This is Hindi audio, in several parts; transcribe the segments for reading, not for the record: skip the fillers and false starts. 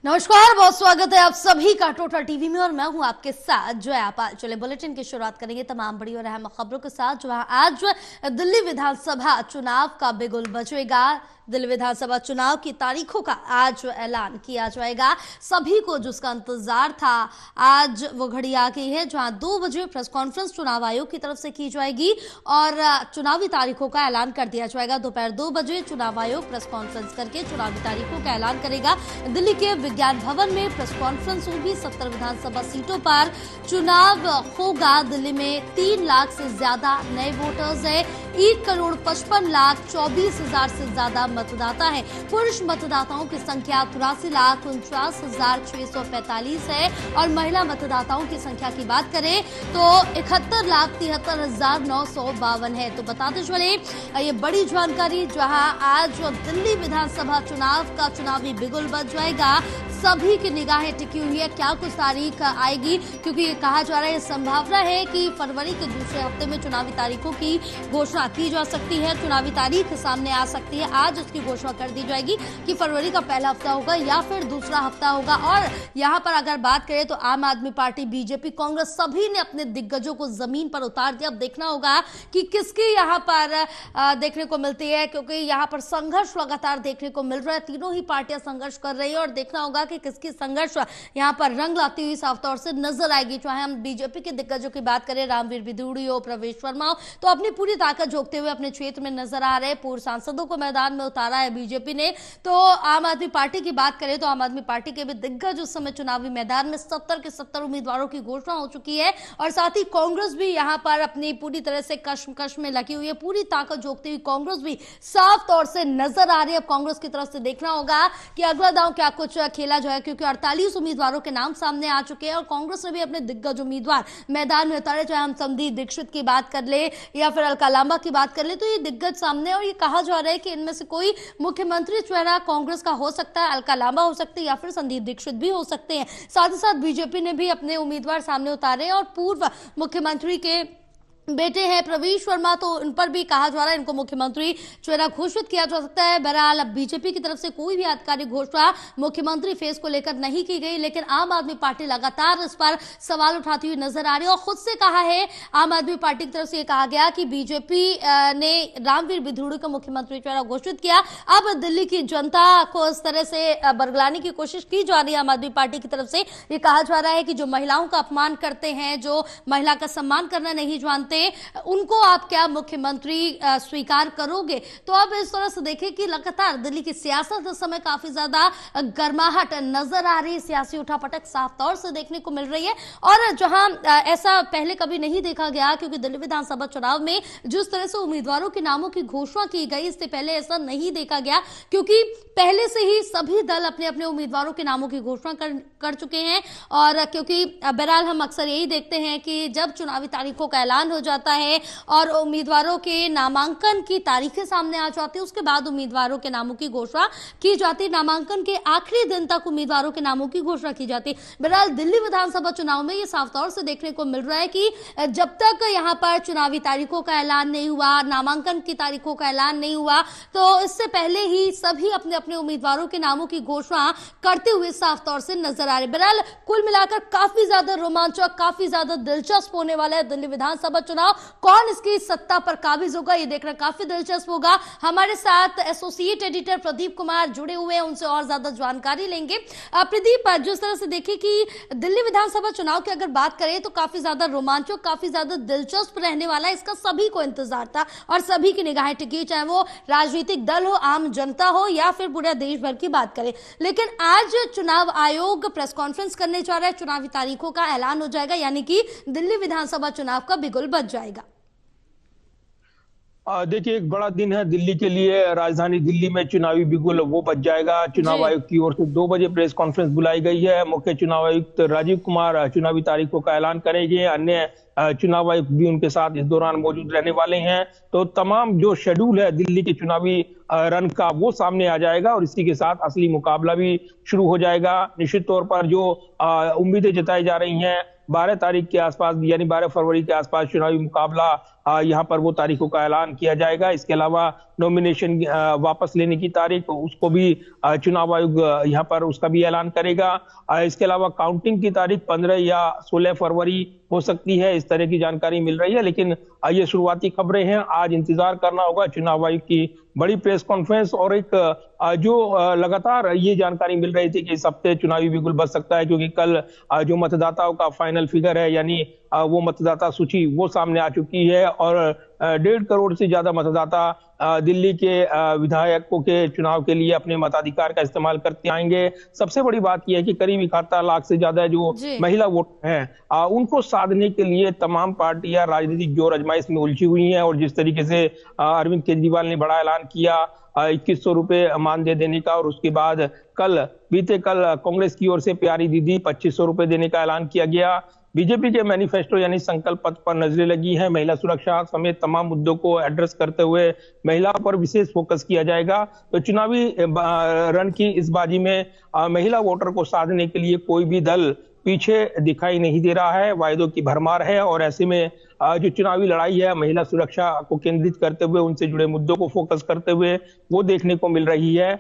नमस्कार, बहुत स्वागत है आप सभी का टोटल टीवी में और मैं हूं आपके साथ जया पाल। चले बुलेटिन की शुरुआत करेंगे तमाम बड़ी और अहम खबरों के साथ। जहां आज दिल्ली विधानसभा चुनाव का बिगुल बजेगा। दिल्ली विधानसभा चुनाव की तारीखों का आज ऐलान किया जाएगा। सभी को जिसका इंतजार था, आज वो घड़ी आ गई है जहां 2 बजे प्रेस कॉन्फ्रेंस चुनाव आयोग की तरफ से की जाएगी और चुनावी तारीखों का ऐलान कर दिया जाएगा। दोपहर 2 बजे चुनाव आयोग प्रेस कॉन्फ्रेंस करके चुनावी तारीखों का ऐलान करेगा। दिल्ली के विज्ञान भवन में प्रेस कॉन्फ्रेंस होगी। 70 विधानसभा सीटों पर चुनाव होगा। दिल्ली में 3 लाख से ज्यादा नए वोटर्स है। 1,55,24,000 से ज्यादा मतदाता है। पुरुष मतदाताओं की संख्या 83,49,645 है और महिला मतदाताओं की संख्या की बात करें तो 71,73,952 है। तो बताते चले ये बड़ी जानकारी, जहां आज दिल्ली विधानसभा चुनाव का चुनावी बिगुल बज जाएगा। सभी की निगाहें टिकी हुई है क्या कुछ तारीख आएगी, क्योंकि ये कहा जा रहा है, संभावना है कि फरवरी के दूसरे हफ्ते में चुनावी तारीखों की घोषणा की जा सकती है। चुनावी तारीख सामने आ सकती है। आज उसकी घोषणा कर दी जाएगी कि फरवरी का पहला हफ्ता होगा या फिर दूसरा हफ्ता होगा। और यहाँ पर अगर बात करें तो आम आदमी पार्टी, बीजेपी, कांग्रेस सभी ने अपने दिग्गजों को जमीन पर उतार दिया। अब देखना होगा कि किसकी यहाँ पर देखने को मिलती है, क्योंकि यहाँ पर संघर्ष लगातार देखने को मिल रहा है। तीनों ही पार्टियां संघर्ष कर रही है और देखना होगा कि किसकी संघर्ष यहाँ पर रंग लाती हुई साफ तौर से नजर आएगी। चाहे हम बीजेपी के दिग्गजों की बात करें, रामवीर विधूड़ी हो, प्रवेश वर्मा हो, तो अपनी पूरी ताकत झोंकते हुए अपने क्षेत्र में नजर आ रहे। पूर्व सांसदों को मैदान में उतारा है बीजेपी ने। तो आम आदमी पार्टी की बात करें तो आम आदमी पार्टी के भी दिग्गज उस समय चुनावी मैदान में 70 के 70 उम्मीदवारों की घोषणा हो चुकी है और साथ ही कांग्रेस भी यहाँ पर अपनी पूरी तरह से कश्मकश में लगी हुई है। पूरी ताकत झोंकती हुई कांग्रेस भी साफ तौर से नजर आ रही है। अब कांग्रेस की तरफ से देखना होगा कि अगला दांव क्या कुछ खेला जाए, क्योंकि 48 उम्मीदवारों के नाम सामने आ चुके हैं और कांग्रेस ने भी अपने दिग्गज उम्मीदवार मैदान में उतारे। चाहे हम संदीप दीक्षित की बात कर ले या फिर अलका लांबा की बात कर ले, तो ये दिग्गज सामने और ये कहा जा रहा है कि इनमें से कोई मुख्यमंत्री चेहरा कांग्रेस का हो सकता है। अलका लांबा हो सकती है या फिर संदीप दीक्षित भी हो सकते हैं। साथ ही साथ बीजेपी ने भी अपने उम्मीदवार सामने उतारे और पूर्व मुख्यमंत्री के बेटे हैं प्रवेश वर्मा, तो उन पर भी कहा जा रहा है इनको मुख्यमंत्री चेहरा घोषित किया जा सकता है। बहरहाल अब बीजेपी की तरफ से कोई भी आधिकारिक घोषणा मुख्यमंत्री फेस को लेकर नहीं की गई, लेकिन आम आदमी पार्टी लगातार इस पर सवाल उठाती हुई नजर आ रही है और खुद से कहा है आम आदमी पार्टी की तरफ से कहा गया कि बीजेपी ने रामवीर विधूड़ी को मुख्यमंत्री चेहरा घोषित किया। अब दिल्ली की जनता को इस तरह से बरगलाने की कोशिश की जा रही है आम आदमी पार्टी की तरफ से। ये कहा जा रहा है कि जो महिलाओं का अपमान करते हैं, जो महिला का सम्मान करना नहीं जानते, उनको आप क्या मुख्यमंत्री स्वीकार करोगे। तो अब इस तरह से देखें कि लगातार दिल्ली की सियासत इस समय काफी ज्यादा गर्माहट नजर आ रही है। सियासी उठापटक साफ तौर से देखने को मिल रही है और जहां ऐसा पहले कभी नहीं देखा गया, क्योंकि दिल्ली विधानसभा चुनाव में जिस तरह से उम्मीदवारों के नामों की घोषणा की गई, इससे पहले ऐसा नहीं देखा गया, क्योंकि पहले से ही सभी दल अपने अपने उम्मीदवारों के नामों की घोषणा कर चुके हैं। और क्योंकि बहरहाल हम अक्सर यही देखते हैं कि जब चुनावी तारीखों का ऐलान हो जाता है और उम्मीदवारों के नामांकन की तारीखें सामने आ जाती है, उसके बाद उम्मीदवारों के नामों की घोषणा की जाती है। नामांकन के आखिरी दिन तक उम्मीदवारों के नामों की घोषणा की जाती है। बहरहाल दिल्ली विधानसभा चुनाव में यह साफ तौर से देखने को मिल रहा है कि जब तक यहां पर चुनावी तारीखों का ऐलान नहीं हुआ, नामांकन की तारीखों का ऐलान नहीं हुआ, तो इससे पहले ही सभी अपने अपने उम्मीदवारों के नामों की घोषणा करते हुए साफ तौर से नजर आ रहे। बहरहाल कुल मिलाकर काफी ज्यादा रोमांचक, काफी ज्यादा दिलचस्प होने वाला है दिल्ली विधानसभा चुनाव। कौन इसकी सत्ता पर काबिज होगा, ये देखना काफी दिलचस्प होगा। हमारे साथ एसोसिएट एडिटर प्रदीप कुमार जुड़े हुए हैं, उनसे और ज्यादा जानकारी लेंगे। प्रदीप, जिस तरह से देखें कि दिल्ली विधानसभा चुनाव की अगर बात करें तो काफी ज्यादा रोमांचक, काफी ज्यादा दिलचस्प रहने वाला है। इसका सभी को इंतजार था और सभी की निगाहें टिकी, चाहे वो राजनीतिक दल हो, आम जनता हो या फिर पूरे देश भर की बात करें। लेकिन आज चुनाव आयोग प्रेस कॉन्फ्रेंस करने जा रहा है, चुनावी तारीखों का ऐलान हो जाएगा, यानी कि दिल्ली विधानसभा चुनाव का बिगुल बज जाएगा। देखिए, एक बड़ा दिन है दिल्ली के लिए। राजधानी दिल्ली में चुनावी बिगुल वो बज जाएगा। चुनाव आयोग की ओर से 2 बजे प्रेस कॉन्फ्रेंस बुलाई गई है। मुख्य चुनाव आयुक्त राजीव कुमार चुनावी तारीखों का ऐलान करेंगे। अन्य चुनाव आयुक्त भी उनके साथ इस दौरान मौजूद रहने वाले हैं। तो तमाम जो शेड्यूल है दिल्ली के चुनावी रन का, वो सामने आ जाएगा और इसी के साथ असली मुकाबला भी शुरू हो जाएगा। निश्चित तौर पर जो उम्मीदें जताई जा रही हैं 12 तारीख के आसपास यानी 12 फरवरी के आसपास चुनावी मुकाबला यहाँ पर वो तारीखों का ऐलान किया जाएगा। इसके अलावा नॉमिनेशन वापस लेने की तारीख उसको भी चुनाव आयोग यहाँ पर उसका भी ऐलान करेगा। इसके अलावा काउंटिंग की तारीख 15 या 16 फरवरी हो सकती है, इस तरह की जानकारी मिल रही है। लेकिन ये शुरुआती खबरें हैं, आज इंतजार करना होगा चुनाव आयोग की बड़ी प्रेस कॉन्फ्रेंस। और एक जो लगातार ये जानकारी मिल रही थी कि इस हफ्ते चुनावी बिगुल बच सकता है, क्योंकि कल जो मतदाताओं का फाइनल फिगर है यानी वो मतदाता सूची वो सामने आ चुकी है और 1.5 करोड़ से ज्यादा मतदाता दिल्ली के विधायकों के चुनाव के लिए अपने मताधिकार का इस्तेमाल करते आएंगे। सबसे बड़ी बात यह है कि करीब 71 लाख से ज्यादा जो महिला वोटर हैं उनको साधने के लिए तमाम पार्टियां राजनीतिक जोर आजमाइश में उलझी हुई हैं। और जिस तरीके से अरविंद केजरीवाल ने बड़ा ऐलान किया 2100 रुपए मानदेय देने का, और उसके बाद बीते कल कांग्रेस की ओर से प्यारी दीदी 2500 रुपए देने का ऐलान किया गया। बीजेपी के मैनिफेस्टो यानी संकल्प पत्र पर नजरें लगी है। महिला सुरक्षा समेत तमाम मुद्दों को एड्रेस करते हुए महिलाओं पर विशेष फोकस किया जाएगा। तो चुनावी रण की इस बाजी में महिला वोटर को साधने के लिए कोई भी दल पीछे दिखाई नहीं दे रहा है, वायदों की भरमार है। और ऐसे में जो चुनावी लड़ाई है महिला सुरक्षा को केंद्रित करते हुए, उनसे जुड़े मुद्दों को फोकस करते हुए वो देखने को मिल रही है।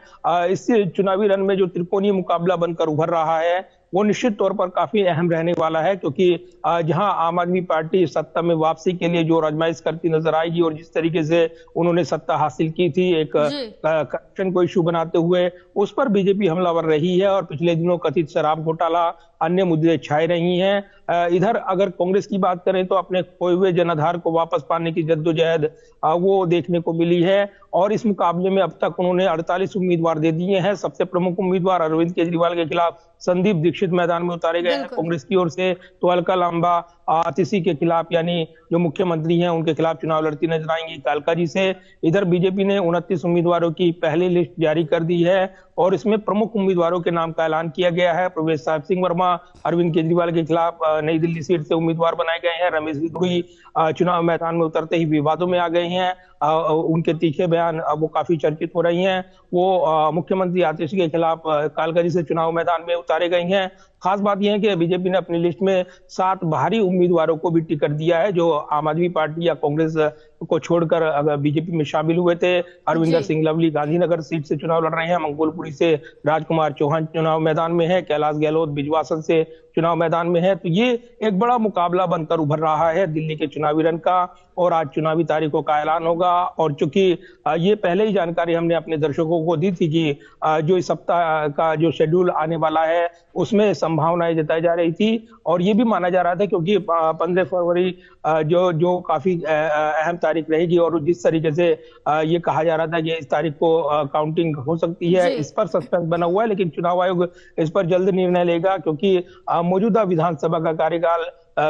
इस चुनावी रण में जो त्रिकोणीय मुकाबला बनकर उभर रहा है वो निश्चित तौर पर काफी अहम रहने वाला है, क्योंकि जहां आम आदमी पार्टी सत्ता में वापसी के लिए जो आजमाइश करती नजर आएगी और जिस तरीके से उन्होंने सत्ता हासिल की थी एक करप्शन को इशू बनाते हुए, उस पर बीजेपी हमलावर रही है। और पिछले दिनों कथित शराब घोटाला, अन्य मुद्दे छाए रही हैं। इधर अगर कांग्रेस की बात करें तो अपने खोए हुए जनाधार को वापस पाने की जद्दोजहद वो देखने को मिली है। और इस मुकाबले में अब तक उन्होंने 48 उम्मीदवार दे दिए हैं। सबसे प्रमुख उम्मीदवार अरविंद केजरीवाल के खिलाफ संदीप दीक्षित मैदान में उतारे गए हैं कांग्रेस की ओर से, तो अलका लांबा आतिशी के खिलाफ यानी जो मुख्यमंत्री हैं उनके खिलाफ चुनाव लड़ती नजर आएंगी कालका जी से। इधर बीजेपी ने 29 उम्मीदवारों की पहली लिस्ट जारी कर दी है और इसमें प्रमुख उम्मीदवारों के नाम का ऐलान किया गया है। प्रवेश साहब सिंह वर्मा अरविंद केजरीवाल के खिलाफ नई दिल्ली सीट से उम्मीदवार बनाए गए हैं। रमेश बिधूड़ी चुनाव मैदान में उतरते ही विवादों में आ गए हैं। उनके तीखे बयान वो काफी चर्चित हो रही हैं। वो मुख्यमंत्री आतिशी के खिलाफ कालका जी से चुनाव मैदान में उतारे गए हैं। खास बात यह है कि बीजेपी ने अपनी लिस्ट में 7 बाहरी उम्मीदवारों को भी टिकट दिया है जो आम आदमी पार्टी या कांग्रेस को छोड़कर बीजेपी में शामिल हुए थे। अरविंदर सिंह लवली गांधीनगर सीट से चुनाव लड़ रहे हैं। मंगोलपुरी से राजकुमार चौहान चुनाव मैदान में है। कैलाश गहलोत बिजवासन से चुनाव मैदान में है। तो ये एक बड़ा मुकाबला बनकर उभर रहा है दिल्ली के चुनावी रण का। और आज चुनावी तारीखों का ऐलान होगा। और चूंकि ये पहले ही जानकारी हमने अपने दर्शकों को दी थी कि जो इस सप्ताह का जो शेड्यूल आने वाला है उसमें संभावनाएं जताई जा रही थी। और ये भी माना जा रहा था क्योंकि 15 फरवरी जो काफी अहम तारीख रहेगी और जिस तरीके से ये कहा जा रहा था कि इस तारीख को काउंटिंग हो सकती है, इस पर सस्पेंस बना हुआ है। लेकिन चुनाव आयोग इस पर जल्द निर्णय लेगा क्योंकि मौजूदा विधानसभा का कार्यकाल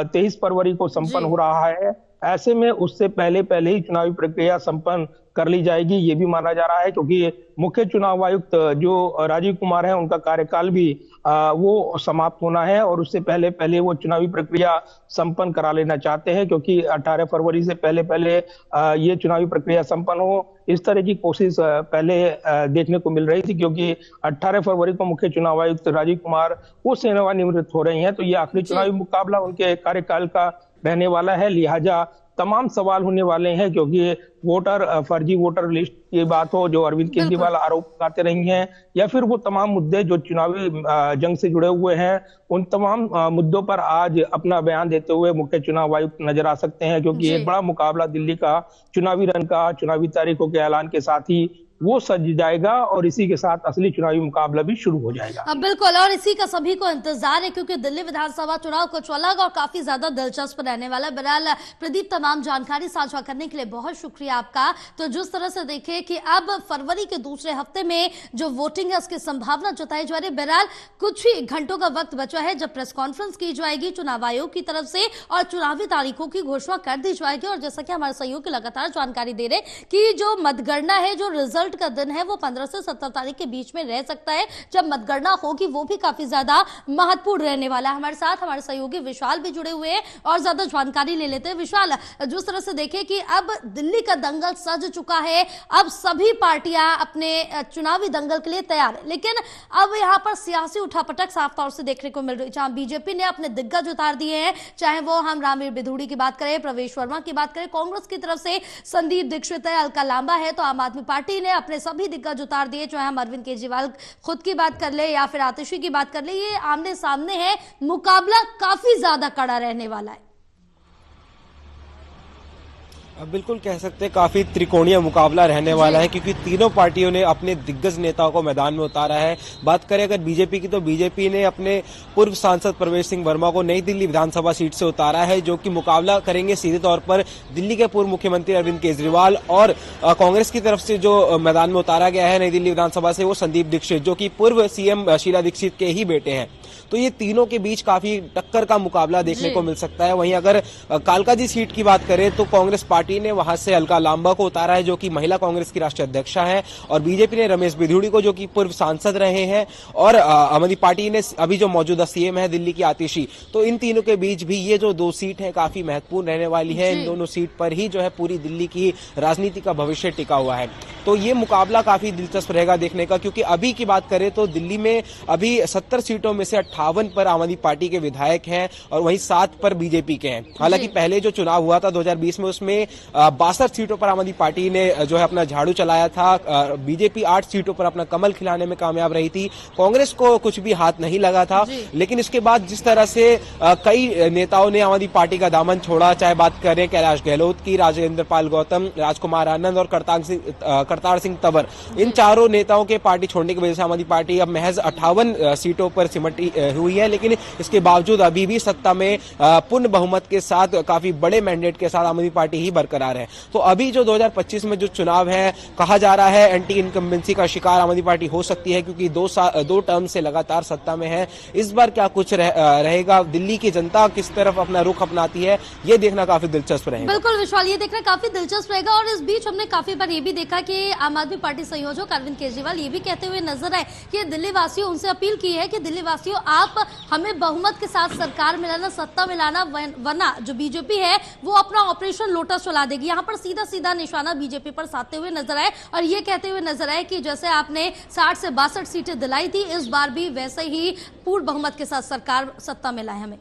23 फरवरी को संपन्न हो रहा है। ऐसे में उससे पहले ही चुनावी प्रक्रिया संपन्न कर ली जाएगी, ये भी माना जा रहा है क्योंकि मुख्य चुनाव आयुक्त जो राजीव कुमार हैं उनका कार्यकाल भी वो समाप्त होना है और उससे पहले वो चुनावी प्रक्रिया संपन्न करा लेना चाहते हैं क्योंकि 18 फरवरी से पहले ये चुनावी प्रक्रिया संपन्न हो, इस तरह की कोशिश पहले देखने को मिल रही थी। क्योंकि 18 फरवरी को मुख्य चुनाव आयुक्त राजीव कुमार वो सेवानिवृत्त हो रहे हैं, तो ये आखिरी चुनावी मुकाबला उनके कार्यकाल का रहने वाला है। लिहाजा तमाम सवाल होने वाले हैं क्योंकि फर्जी वोटर लिस्ट की बात हो जो अरविंद केजरीवाल आरोप लगाते रही हैं, या फिर वो तमाम मुद्दे जो चुनावी जंग से जुड़े हुए हैं, उन तमाम मुद्दों पर आज अपना बयान देते हुए मुख्य चुनाव आयुक्त नजर आ सकते हैं। क्योंकि एक बड़ा मुकाबला दिल्ली का चुनावी रण का चुनावी तारीखों के ऐलान के साथ ही वो सज जाएगा और इसी के साथ असली चुनावी मुकाबला भी शुरू हो जाएगा। बिल्कुल, और इसी का सभी को इंतजार है क्योंकि दिल्ली विधानसभा चुनाव कुछ अलग और काफी ज्यादा दिलचस्प रहने वाला। बहरहाल प्रदीप, तमाम जानकारी साझा करने के लिए बहुत शुक्रिया आपका। तो जिस तरह से देखे कि अब फरवरी के दूसरे हफ्ते में जो वोटिंग है उसकी संभावना जताई जा रही है। बहरहाल कुछ ही घंटों का वक्त बचा है जब प्रेस कॉन्फ्रेंस की जाएगी चुनाव आयोग की तरफ से और चुनावी तारीखों की घोषणा कर दी जाएगी। और जैसा कि हमारे सहयोगी लगातार जानकारी दे रहे कि जो मतगणना है, जो रिजल्ट रिजल्ट का दिन है वो 15 से 17 तारीख के बीच में रह सकता है, जब मतगणना होगी वो भी काफी ज्यादा महत्वपूर्ण रहने वाला है। हमारे साथ हमारे सहयोगी विशाल भी जुड़े हुए हैं और ज्यादा जानकारी ले लेते हैं। विशाल, जिस तरह से देखें कि अब दिल्ली का दंगल सज चुका है, अब सभी पार्टियां अपने चुनावी दंगल के लिए तैयार है, लेकिन अब यहां पर सियासी उठापटक साफ तौर से देखने को मिल रही है। जहां बीजेपी ने अपने दिग्गज उतार दिए हैं, चाहे वो हम रामवीर बिधूड़ी की बात करें, प्रवेश वर्मा की बात करें, कांग्रेस की तरफ से संदीप दीक्षित है, अलका लांबा है, तो आम आदमी पार्टी ने अपने सभी दिग्गज उतार दिए, चाहे हम अरविंद केजरीवाल खुद की बात कर ले या फिर आतिशी की बात कर ले। ये आमने सामने है, मुकाबला काफी ज्यादा कड़ा रहने वाला है। बिल्कुल कह सकते हैं काफी त्रिकोणीय मुकाबला रहने वाला है, क्योंकि तीनों पार्टियों ने अपने दिग्गज नेताओं को मैदान में उतारा है। बात करें अगर बीजेपी की, तो बीजेपी ने अपने पूर्व सांसद प्रवेश सिंह वर्मा को नई दिल्ली विधानसभा सीट से उतारा है, जो कि मुकाबला करेंगे सीधे तौर पर दिल्ली के पूर्व मुख्यमंत्री अरविंद केजरीवाल। और कांग्रेस की तरफ से जो मैदान में उतारा गया है नई दिल्ली विधानसभा से, वो संदीप दीक्षित, जो कि पूर्व सीएम शीला दीक्षित के ही बेटे हैं। तो ये तीनों के बीच काफी टक्कर का मुकाबला देखने को मिल सकता है। वहीं अगर कालकाजी सीट की बात करें तो कांग्रेस पार्टी ने वहां से अलका लांबा को उतारा है, जो कि महिला कांग्रेस की राष्ट्रीय अध्यक्षा है, और बीजेपी ने रमेश बिधूड़ी को, जो कि पूर्व सांसद रहे हैं, और आम आदमी पार्टी ने अभी जो मौजूदा सीएम है दिल्ली की आतिशी। तो इन तीनों के बीच भी ये जो दो सीट है काफी महत्वपूर्ण रहने वाली है। इन दोनों सीट पर ही जो है पूरी दिल्ली की राजनीति का भविष्य टिका हुआ है। तो ये मुकाबला काफी दिलचस्प रहेगा देखने का, क्योंकि अभी की बात करें तो दिल्ली में अभी 70 सीटों में से 58 पर आम आदमी पार्टी के विधायक हैं और वहीं 7 पर बीजेपी के हैं। हालांकि पहले जो चुनाव हुआ था 2020 में, उसमें 62 सीटों पर आम आदमी पार्टी ने जो है अपना झाड़ू चलाया था। बीजेपी 8 सीटों पर अपना कमल खिलाने में कामयाब रही थी। कांग्रेस को कुछ भी हाथ नहीं लगा था। लेकिन इसके बाद जिस तरह से कई नेताओं ने आम आदमी पार्टी का दामन छोड़ा, चाहे बात करें कैलाश गहलोत की, राजेंद्र पाल गौतम, राजकुमार आनंद और करतार सिंह तंवर, इन चारों नेताओं के पार्टी छोड़ने की वजह से आम आदमी पार्टी अब महज 58 सीटों पर सिमटी हुई है। लेकिन इसके बावजूद अभी भी सत्ता में पूर्ण बहुमत के साथ, काफी बड़े मैंडेट के साथ आम आदमी पार्टी ही बरकरार है। तो अभी जो 2025 में जो चुनाव है, कहा जा रहा है एंटी इनकम्बेंसी का शिकार आम आदमी पार्टी हो सकती है, क्योंकि दो टर्म से लगातार सत्ता में है। इस बार क्या कुछ रहेगा, दिल्ली की जनता किस तरफ अपना रुख अपनाती है, ये देखना काफी दिलचस्प रहेगा। बिल्कुल विशाल, ये देखना काफी दिलचस्प रहेगा। और इस बीच हमने काफी बार ये भी देखा कि आम आदमी पार्टी संयोजक अरविंद केजरीवाल ये भी कहते हुए नजर आए कि दिल्ली वासियों उनसे अपील की है कि दिल्ली वासियों आप हमें बहुमत के साथ सरकार मिलाना, सत्ता मिलाना, वरना जो बीजेपी है वो अपना ऑपरेशन लोटस चला देगी। यहाँ पर सीधा सीधा निशाना बीजेपी पर साधते हुए नजर आए और ये कहते हुए नजर आए कि जैसे आपने 60 से 62 सीटें दिलाई थी, इस बार भी वैसे ही पूर्ण बहुमत के साथ सरकार सत्ता मिलाए हमें।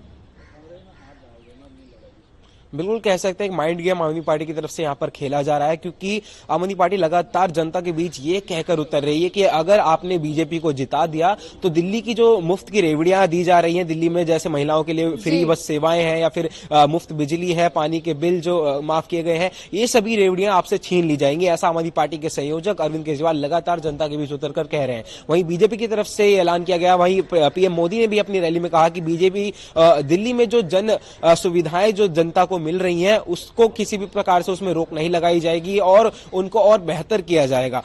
बिल्कुल कह सकते हैं एक माइंड गेम आम आदमी पार्टी की तरफ से यहाँ पर खेला जा रहा है, क्योंकि आम आदमी पार्टी लगातार जनता के बीच ये कहकर उतर रही है कि अगर आपने बीजेपी को जिता दिया तो दिल्ली की जो मुफ्त की रेवड़ियां दी जा रही हैं दिल्ली में, जैसे महिलाओं के लिए फ्री बस सेवाएं हैं या फिर मुफ्त बिजली है, पानी के बिल जो माफ किए गए हैं, ये सभी रेवड़ियां आपसे छीन ली जाएंगी। ऐसा आम आदमी पार्टी के संयोजक अरविंद केजरीवाल लगातार जनता के बीच उतरकर कह रहे हैं। वहीं बीजेपी की तरफ से ऐलान किया गया, वहीं पीएम मोदी ने भी अपनी रैली में कहा कि बीजेपी दिल्ली में जो जन सुविधाएं जो जनता को मिल रही हैं उसको किसी भी प्रकार से उसमें रोक नहीं लगाई जाएगी और उनको और बेहतर किया जाएगा।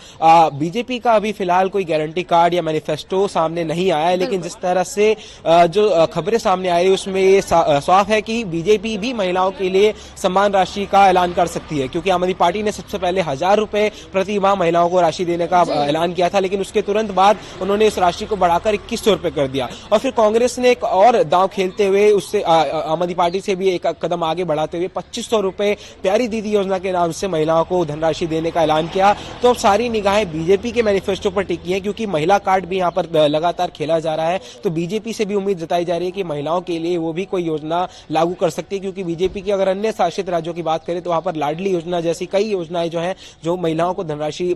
बीजेपी का अभी फिलहाल कोई गारंटी कार्ड या मैनिफेस्टो सामने नहीं आया है, लेकिन जिस तरह से जो खबरें सामने आई उसमें ये साफ है कि बीजेपी भी महिलाओं के लिए सम्मान राशि का ऐलान कर सकती है, क्योंकि आम आदमी पार्टी ने सबसे पहले 1000 रुपए प्रति माह महिलाओं को राशि देने का ऐलान किया था, लेकिन उसके तुरंत बाद उन्होंने इस राशि को बढ़ाकर 2100 रुपए कर दिया। और फिर कांग्रेस ने एक और दांव खेलते हुए उससे आम आदमी पार्टी से भी एक कदम आगे बढ़ाते हुए 2500 रुपए प्यारी दीदी योजना के नाम से महिलाओं को धनराशि देने का ऐलान किया। तो अब सारी निगाहें बीजेपी के मैनिफेस्टो पर टिकी हैं, क्योंकि महिला कार्ड भी यहाँ पर लगातार खेला जा रहा है। तो बीजेपी से भी उम्मीद जताई जा रही है कि महिलाओं के लिए वो भी कोई योजना लागू कर सकती है, क्योंकि बीजेपी की अगर अन्य शासित राज्यों की बात करें तो वहां पर लाडली योजना जैसी कई योजनाएं जो है जो महिलाओं को धनराशि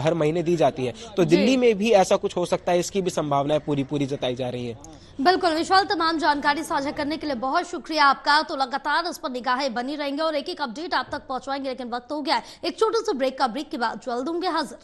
हर महीने दी जाती है। तो दिल्ली में भी ऐसा कुछ हो सकता है, इसकी भी संभावनाएं पूरी जताई जा रही है। बिल्कुल विशाल, तमाम जानकारी साझा करने के लिए बहुत शुक्रिया आपका। तो लगातार इस पर निगाहें बनी रहेंगे और एक एक अपडेट आप तक पहुंचवाएंगे, लेकिन वक्त हो गया है एक छोटे से ब्रेक का। ब्रेक के बाद जल्द होंगे हाजिर।